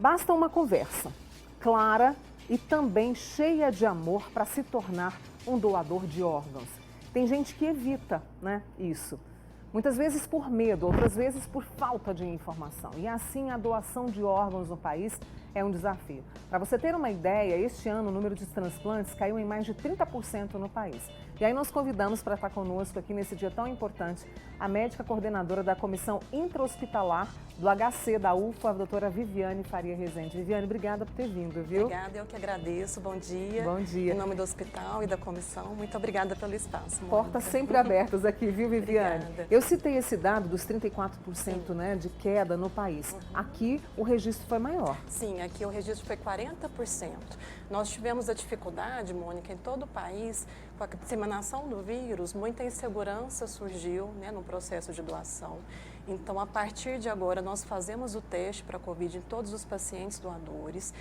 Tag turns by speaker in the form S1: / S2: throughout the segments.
S1: Basta uma conversa clara e também cheia de amor para se tornar um doador de órgãos. Tem gente que evita, isso. Muitas vezes por medo, outras vezes por falta de informação. E assim a doação de órgãos no país é um desafio. Para você ter uma ideia, este ano o número de transplantes caiu em mais de 30% no país. E aí nós convidamos para estar conosco aqui nesse dia tão importante a médica coordenadora da Comissão Intra-Hospitalar do HC da UFA, a doutora Viviane Faria Rezende. Viviane, obrigada por ter vindo, viu?
S2: Obrigada, eu que agradeço. Bom dia.
S1: Bom dia.
S2: Em nome do hospital e da comissão, muito obrigada pelo espaço, Mônica.
S1: Portas sempre abertas aqui, viu, Viviane?
S2: Obrigada.
S1: Eu citei esse dado dos 34% de queda no país. Aqui o registro foi maior.
S2: Sim, aqui o registro foi 40%. Nós tivemos a dificuldade, Mônica, em todo o país, com a disseminação do vírus, muita insegurança surgiu no processo de doação. Então, a partir de agora, nós fazemos o teste para a Covid em todos os pacientes doadores.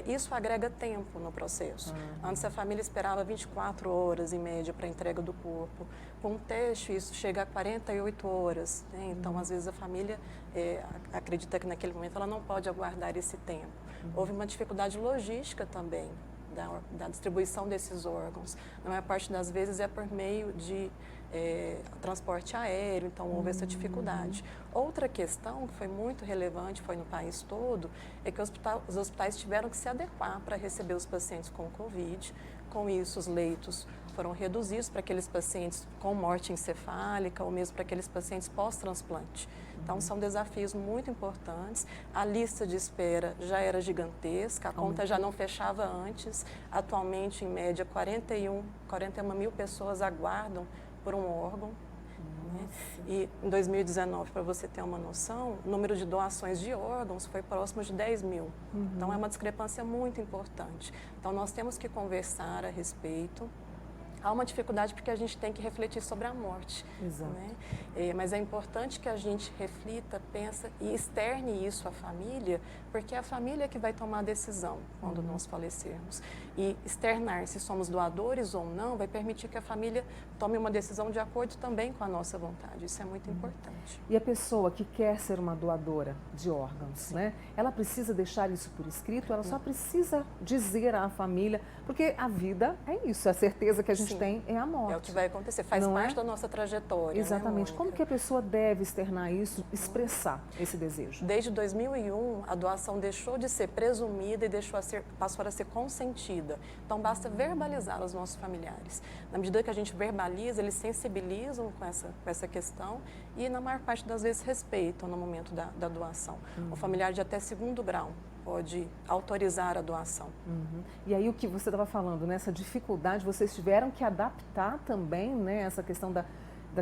S2: Isso agrega tempo no processo. Antes, a família esperava 24 horas, em média, para a entrega do corpo. Com o teste, isso chega a 48 horas. Então, às vezes, a família acredita que, naquele momento, ela não pode aguardar esse tempo. Houve uma dificuldade logística também da distribuição desses órgãos. Na maior parte das vezes é por meio de transporte aéreo, então houve essa dificuldade. Outra questão que foi muito relevante, foi no país todo, é que os hospitais tiveram que se adequar para receber os pacientes com Covid. Com isso, os leitos foram reduzidos para aqueles pacientes com morte encefálica ou mesmo para aqueles pacientes pós-transplante. Então, são desafios muito importantes. A lista de espera já era gigantesca, a conta já não fechava antes. Atualmente, em média, 41 mil pessoas aguardam por um órgão. E em 2019, para você ter uma noção, o número de doações de órgãos foi próximo de 10 mil. Então, é uma discrepância muito importante. Então, nós temos que conversar a respeito. Há uma dificuldade porque a gente tem que refletir sobre a morte.
S1: Exato.
S2: Mas é importante que a gente reflita, pensa e externe isso à família, porque é a família que vai tomar a decisão quando nós falecermos. E externar se somos doadores ou não vai permitir que a família tome uma decisão de acordo também com a nossa vontade. Isso é muito importante.
S1: E a pessoa que quer ser uma doadora de órgãos, ela precisa deixar isso por escrito, ela só precisa dizer à família, porque a vida é isso, a certeza que a gente tem é a morte.
S2: É o que vai acontecer, faz parte da nossa trajetória.
S1: Exatamente. Como que a pessoa deve externar isso, expressar esse desejo?
S2: Desde 2001, a doação deixou de ser presumida e passou a ser consentida. Então, basta verbalizar aos nossos familiares. Na medida que a gente verbaliza, eles sensibilizam com essa questão e, na maior parte das vezes, respeitam no momento da doação. O familiar de até 2º grau pode autorizar a doação.
S1: E aí o que você estava falando, essa dificuldade, vocês tiveram que adaptar também essa questão da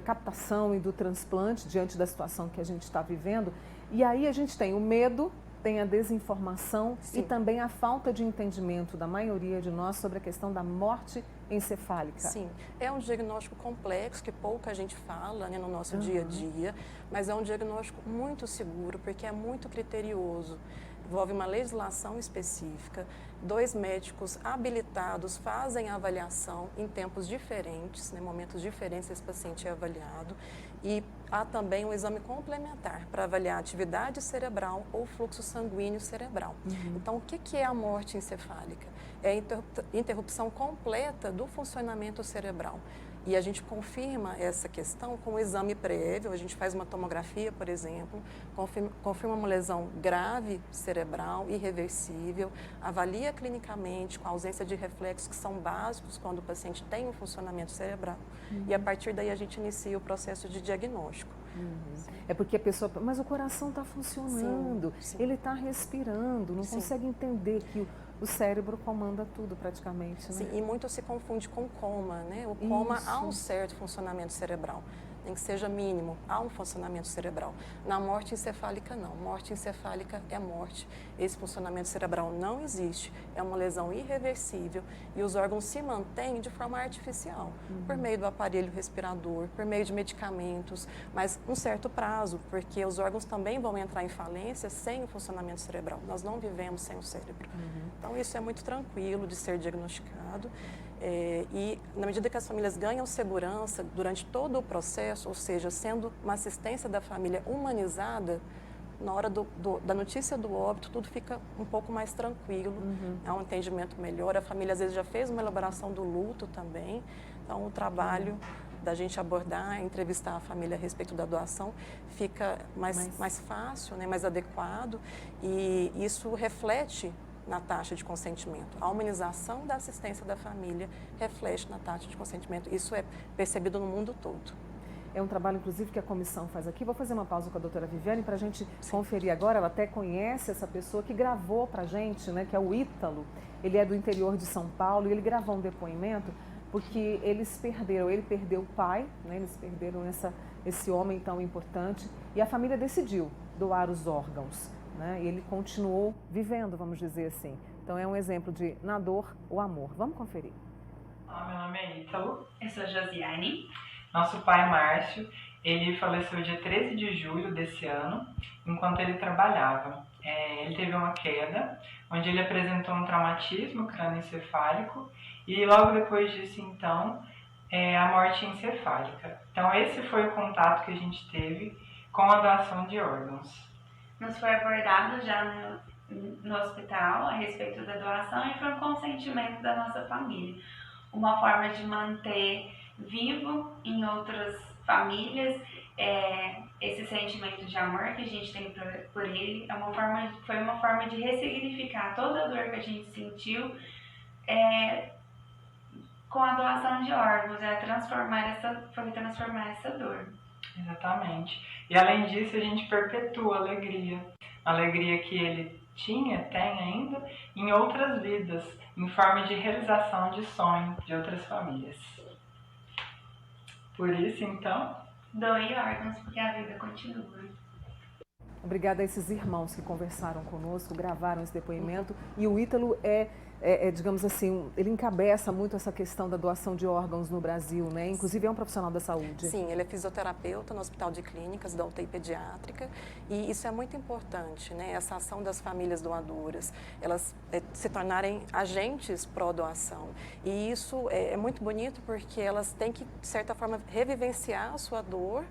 S1: captação e do transplante diante da situação que a gente está vivendo. E aí a gente tem o medo, tem a desinformação e também a falta de entendimento da maioria de nós sobre a questão da morte encefálica.
S2: Sim, é um diagnóstico complexo que pouca gente fala no nosso dia a dia, mas é um diagnóstico muito seguro porque é muito criterioso. Envolve uma legislação específica, 2 médicos habilitados fazem a avaliação em tempos diferentes, momentos diferentes esse paciente é avaliado, e há também um exame complementar para avaliar a atividade cerebral ou fluxo sanguíneo cerebral. Então, o que é a morte encefálica? É a interrupção completa do funcionamento cerebral. E a gente confirma essa questão com o exame prévio, a gente faz uma tomografia, por exemplo, confirma uma lesão grave cerebral, irreversível, avalia clinicamente com a ausência de reflexos que são básicos quando o paciente tem um funcionamento cerebral. E a partir daí a gente inicia o processo de diagnóstico.
S1: É porque a pessoa, mas o coração está funcionando, ele está respirando, não consegue entender que o cérebro comanda tudo praticamente.
S2: Sim, e muito se confunde com coma, O coma há um certo funcionamento cerebral, nem que seja mínimo, há um funcionamento cerebral. Na morte encefálica, não. Morte encefálica é morte. Esse funcionamento cerebral não existe, é uma lesão irreversível e os órgãos se mantêm de forma artificial, por meio do aparelho respirador, por meio de medicamentos, mas um certo prazo, porque os órgãos também vão entrar em falência sem o funcionamento cerebral. Nós não vivemos sem o cérebro. Então, isso é muito tranquilo de ser diagnosticado. E na medida que as famílias ganham segurança durante todo o processo, ou seja, sendo uma assistência da família humanizada, na hora da notícia do óbito, tudo fica um pouco mais tranquilo, há um entendimento melhor. A família às vezes já fez uma elaboração do luto também, então o trabalho da gente abordar, entrevistar a família a respeito da doação fica mais fácil, né, mais adequado, e isso reflete na taxa de consentimento. A humanização da assistência da família reflete na taxa de consentimento. Isso é percebido no mundo todo.
S1: É um trabalho, inclusive, que a comissão faz aqui. Vou fazer uma pausa com a doutora Viviane para a gente conferir agora. Ela até conhece essa pessoa que gravou para a gente, né, que é o Ítalo. Ele é do interior de São Paulo e ele gravou um depoimento porque eles perderam, ele perdeu o pai, né, eles perderam esse homem tão importante e a família decidiu doar os órgãos, né, e ele continuou vivendo, vamos dizer assim. Então é um exemplo de na dor o amor. Vamos conferir.
S3: Olá, meu nome é Ítalo. Eu sou Josiane. Nosso pai, Márcio, ele faleceu dia 13 de julho desse ano, enquanto ele trabalhava. Ele teve uma queda, onde ele apresentou um traumatismo crânioencefálico e logo depois disso, então, a morte encefálica. Então, esse foi o contato que a gente teve com a doação de órgãos.
S4: Nos foi abordado já no hospital a respeito da doação e foi um consentimento da nossa família. Uma forma de manter vivo em outras famílias esse sentimento de amor que a gente tem por ele. Foi uma forma de ressignificar toda a dor que a gente sentiu com a doação de órgãos, foi transformar essa dor.
S3: Exatamente. E além disso, a gente perpetua a alegria que ele tem ainda em outras vidas, em forma de realização de sonho de outras famílias. Por isso, então,
S4: doe órgãos porque a vida continua.
S1: Obrigada a esses irmãos que conversaram conosco, gravaram esse depoimento. E o Ítalo digamos assim, ele encabeça muito essa questão da doação de órgãos no Brasil, né? Inclusive é um profissional da saúde.
S2: Sim, ele é fisioterapeuta no Hospital de Clínicas da UTI Pediátrica e isso é muito importante, né? Essa ação das famílias doadoras, elas se tornarem agentes pró-doação. E isso é muito bonito porque elas têm que, de certa forma, revivenciar a sua dor,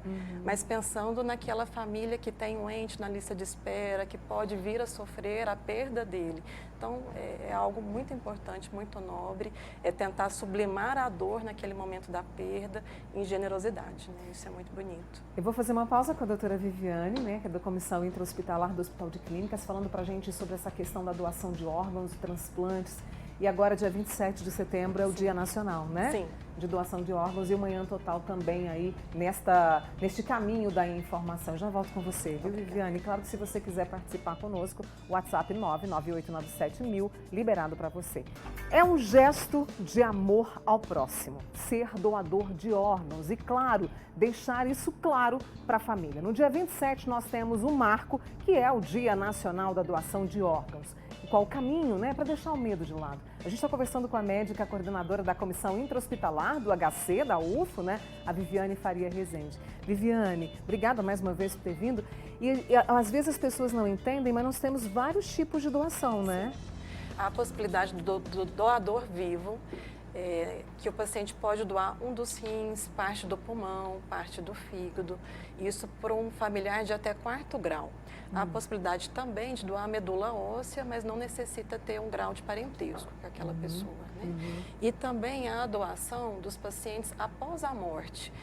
S2: mas pensando naquela família que tem um ente na lista de espera, que pode vir a sofrer a perda dele. Então, é algo muito importante, muito nobre, é tentar sublimar a dor naquele momento da perda em generosidade, né? Isso é muito bonito.
S1: Eu vou fazer uma pausa com a doutora Viviane, né, que é da Comissão Intra-Hospitalar do Hospital de Clínicas, falando pra gente sobre essa questão da doação de órgãos, transplantes. E agora, dia 27 de setembro, é o Dia Nacional, né?
S2: Sim.
S1: De doação de órgãos e o Manhã Total também aí neste caminho da informação. Já volto com você, viu, Viviane? Claro que se você quiser participar conosco, WhatsApp 998971000, liberado para você. É um gesto de amor ao próximo, ser doador de órgãos e, claro, deixar isso claro para a família. No dia 27 nós temos um marco, que é o Dia Nacional da Doação de Órgãos. E qual o caminho, né, para deixar o medo de lado? A gente está conversando com a médica coordenadora da Comissão Intra-Hospitalar do HC, da UFO, né, a Viviane Faria Rezende. Viviane, obrigada mais uma vez por ter vindo. E às vezes as pessoas não entendem, mas nós temos vários tipos de doação, né?
S2: A possibilidade do doador vivo, que o paciente pode doar um dos rins, parte do pulmão, parte do fígado, isso por um familiar de até 4º grau. Há a possibilidade também de doar a medula óssea, mas não necessita ter um grau de parentesco com aquela pessoa, né? E também há a doação dos pacientes após a morte.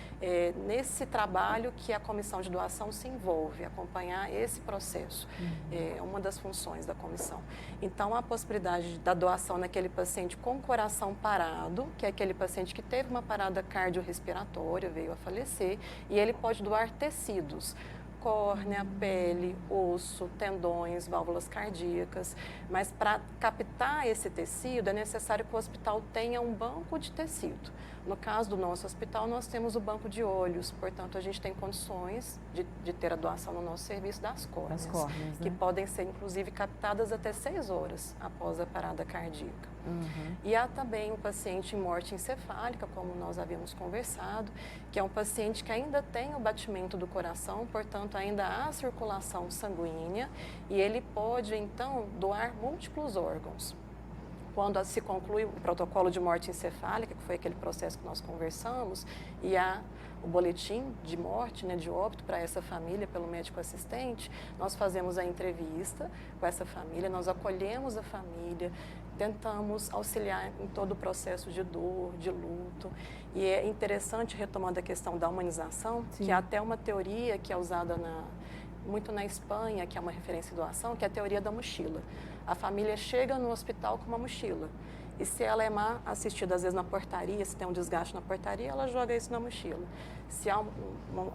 S2: Nesse trabalho que a comissão de doação se envolve, acompanhar esse processo. É uma das funções da comissão. Então, há a possibilidade da doação naquele paciente com coração parado, que é aquele paciente que teve uma parada cardiorrespiratória, veio a falecer, e ele pode doar tecidos, córnea, pele, osso, tendões, válvulas cardíacas. Mas para captar esse tecido é necessário que o hospital tenha um banco de tecido. No caso do nosso hospital, nós temos o banco de olhos, portanto, a gente tem condições de ter a doação no nosso serviço das córneas,
S1: né?
S2: Que podem ser, inclusive, captadas até 6 horas após a parada cardíaca. E há também o paciente em morte encefálica, como nós havíamos conversado, que é um paciente que ainda tem o batimento do coração, portanto, ainda há circulação sanguínea e ele pode, então, doar múltiplos órgãos. quando se conclui o protocolo de morte encefálica, que foi aquele processo que nós conversamos, e o boletim de morte, né, de óbito para essa família pelo médico assistente, nós fazemos a entrevista com essa família, nós acolhemos a família, tentamos auxiliar em todo o processo de dor, de luto. E é interessante, retomando a questão da humanização,
S1: Sim.
S2: que há até uma teoria que é usada muito na Espanha, que é uma referência em doação, que é a teoria da mochila. A família chega no hospital com uma mochila. E se ela é mal assistida, às vezes na portaria, se tem um desgaste na portaria, ela joga isso na mochila. Se há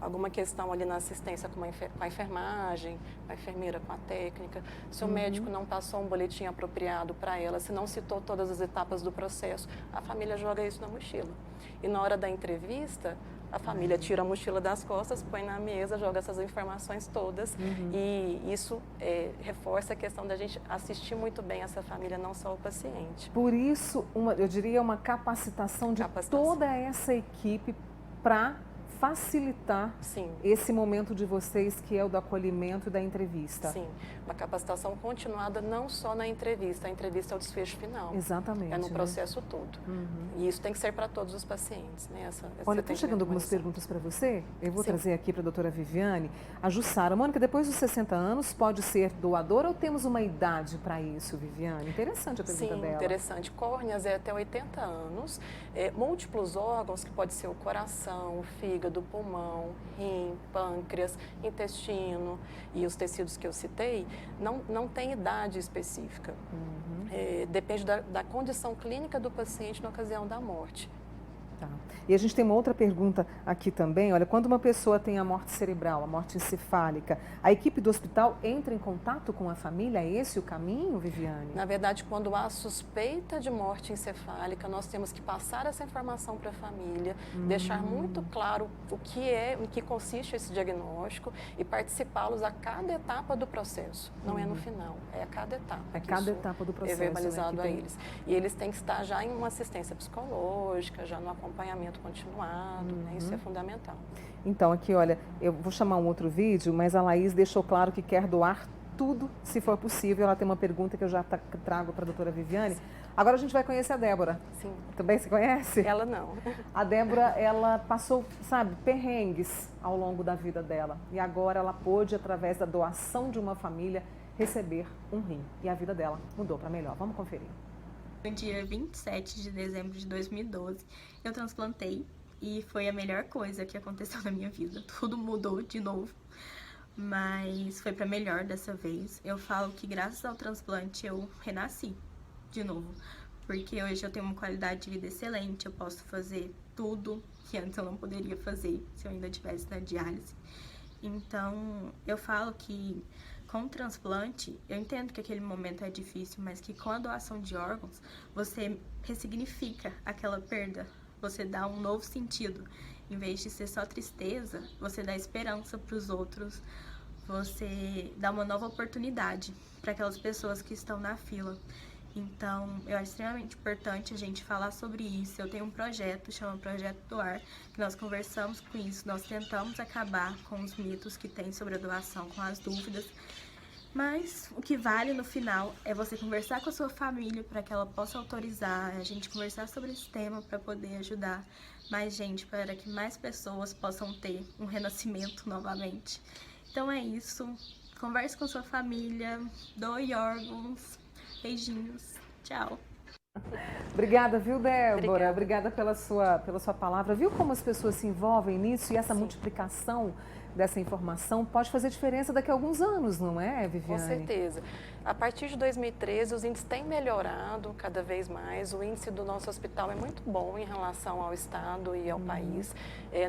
S2: alguma questão ali na assistência com a enfermagem, com a enfermeira, com a técnica, se o médico não passou um boletim apropriado para ela, se não citou todas as etapas do processo, a família joga isso na mochila. E na hora da entrevista, a família tira a mochila das costas, põe na mesa, joga essas informações todas. E isso reforça a questão da gente assistir muito bem essa família, não só o paciente.
S1: Por isso, eu diria uma capacitação de toda essa equipe para facilitar
S2: Sim.
S1: esse momento de vocês, que é o do acolhimento e da entrevista.
S2: Sim, uma capacitação continuada não só na entrevista, a entrevista é o desfecho final.
S1: Exatamente.
S2: É no processo todo. E isso tem que ser para todos os pacientes, né?
S1: Olha, estão chegando algumas perguntas para você. Eu vou trazer aqui para a doutora Viviane. A Jussara, Mônica, depois dos 60 anos, pode ser doadora ou temos uma idade para isso, Viviane? Interessante a pergunta dela.
S2: Sim, interessante. Córneas é até 80 anos. Múltiplos órgãos, que pode ser o coração, o fígado, do pulmão, rim, pâncreas, intestino e os tecidos que eu citei, não tem idade específica. Depende da condição clínica do paciente na ocasião da morte.
S1: Tá. E a gente tem uma outra pergunta aqui também. Olha, quando uma pessoa tem a morte cerebral, a morte encefálica, a equipe do hospital entra em contato com a família? É esse o caminho, Viviane?
S2: Na verdade, quando há suspeita de morte encefálica, nós temos que passar essa informação para a família, deixar muito claro o que é, em que consiste esse diagnóstico e participá-los a cada etapa do processo. Não é no final, é a cada etapa.
S1: É cada etapa do processo.
S2: É verbalizado,
S1: né,
S2: a eles. E eles têm que estar já em uma assistência psicológica, já no acompanhamento continuado, né? Isso é fundamental.
S1: Então, aqui, olha, eu vou chamar um outro vídeo, mas a Laís deixou claro que quer doar tudo, se for possível. Ela tem uma pergunta que eu já trago para a doutora Viviane. Sim. Agora a gente vai conhecer a Débora.
S2: Sim.
S1: Também se conhece?
S2: Ela não.
S1: A Débora, ela passou, sabe, perrengues ao longo da vida dela. E agora ela pôde, através da doação de uma família, receber um rim. E a vida dela mudou para melhor. Vamos conferir.
S5: No dia 27 de dezembro de 2012, eu transplantei e foi a melhor coisa que aconteceu na minha vida. Tudo mudou de novo, mas foi para melhor dessa vez. Eu falo que graças ao transplante eu renasci de novo, porque hoje eu tenho uma qualidade de vida excelente, eu posso fazer tudo que antes eu não poderia fazer se eu ainda estivesse na diálise. Então, eu falo que com o transplante, eu entendo que aquele momento é difícil, mas que com a doação de órgãos, você ressignifica aquela perda, você dá um novo sentido. Em vez de ser só tristeza, você dá esperança para os outros, você dá uma nova oportunidade para aquelas pessoas que estão na fila. Então, eu acho extremamente importante a gente falar sobre isso. Eu tenho um projeto, chama Projeto Doar, que nós conversamos com isso, nós tentamos acabar com os mitos que tem sobre a doação, com as dúvidas. Mas o que vale no final é você conversar com a sua família para que ela possa autorizar, a gente conversar sobre esse tema para poder ajudar mais gente, para que mais pessoas possam ter um renascimento novamente. Então é isso, converse com sua família, doe órgãos. Beijinhos. Tchau.
S1: Obrigada, viu, Débora? Obrigada pela sua palavra. Viu como as pessoas se envolvem nisso e essa multiplicação dessa informação pode fazer diferença daqui a alguns anos, não é, Viviane? Com
S2: certeza. A partir de 2013, os índices têm melhorado cada vez mais. O índice do nosso hospital é muito bom em relação ao estado e ao país.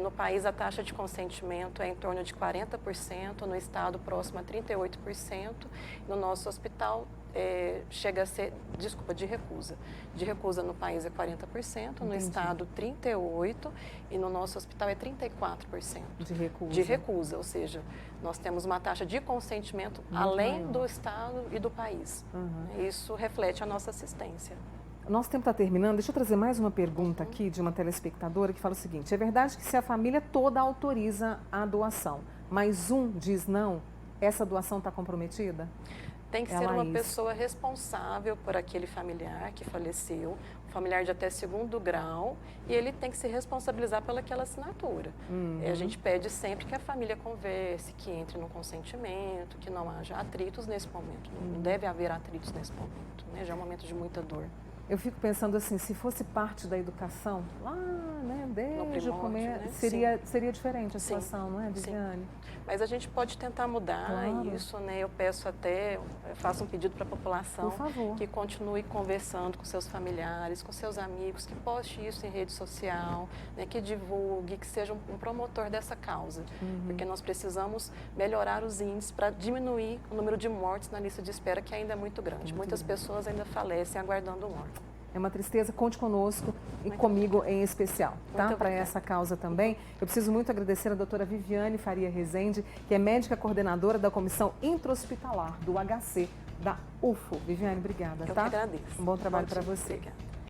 S2: No país, a taxa de consentimento é em torno de 40%, no estado próximo a 38%. No nosso hospital, chega a ser, de recusa. De recusa no país é 40%, no estado 38% e no nosso hospital é 34%.
S1: De recusa.
S2: De recusa, ou seja, nós temos uma taxa de consentimento muito além do estado e do país. Isso reflete a nossa assistência.
S1: Nosso tempo está terminando. Deixa eu trazer mais uma pergunta aqui de uma telespectadora que fala o seguinte: é verdade que se a família toda autoriza a doação, mas um diz não, essa doação está comprometida?
S2: Tem que
S1: É a
S2: ser uma
S1: Laís.
S2: pessoa responsável por aquele familiar que faleceu, um familiar de até 2º grau, e ele tem que se responsabilizar pelaquela assinatura. A gente pede sempre que a família converse, que entre no consentimento, que não haja atritos nesse momento. Não deve haver atritos nesse momento, né? Já é um momento de muita dor.
S1: Eu fico pensando assim, se fosse parte da educação, lá, né, desde o
S2: primórdio,
S1: começo,
S2: né?
S1: seria diferente a
S2: Sim.
S1: situação, não é, Viviane?
S2: Mas a gente pode tentar mudar
S1: Claro.
S2: isso, né? Eu peço até, eu faço um pedido para a população
S1: Por favor.
S2: que continue conversando com seus familiares, com seus amigos, que poste isso em rede social, né? Que divulgue, que seja um promotor dessa causa. Porque nós precisamos melhorar os índices para diminuir o número de mortes na lista de espera, que ainda é muito grande. Muitas pessoas ainda falecem aguardando um órgão.
S1: É uma tristeza, conte conosco e
S2: Muito
S1: comigo em especial, tá?
S2: Muito
S1: Para
S2: obrigada.
S1: essa causa também. Eu preciso muito agradecer a doutora Viviane Faria Rezende, que é médica coordenadora da Comissão Intra-Hospitalar do HC da UFO. Viviane, obrigada,
S2: Eu
S1: tá?
S2: que agradeço.
S1: Um bom trabalho
S2: Bom
S1: para
S2: dia.
S1: você.
S2: Obrigada.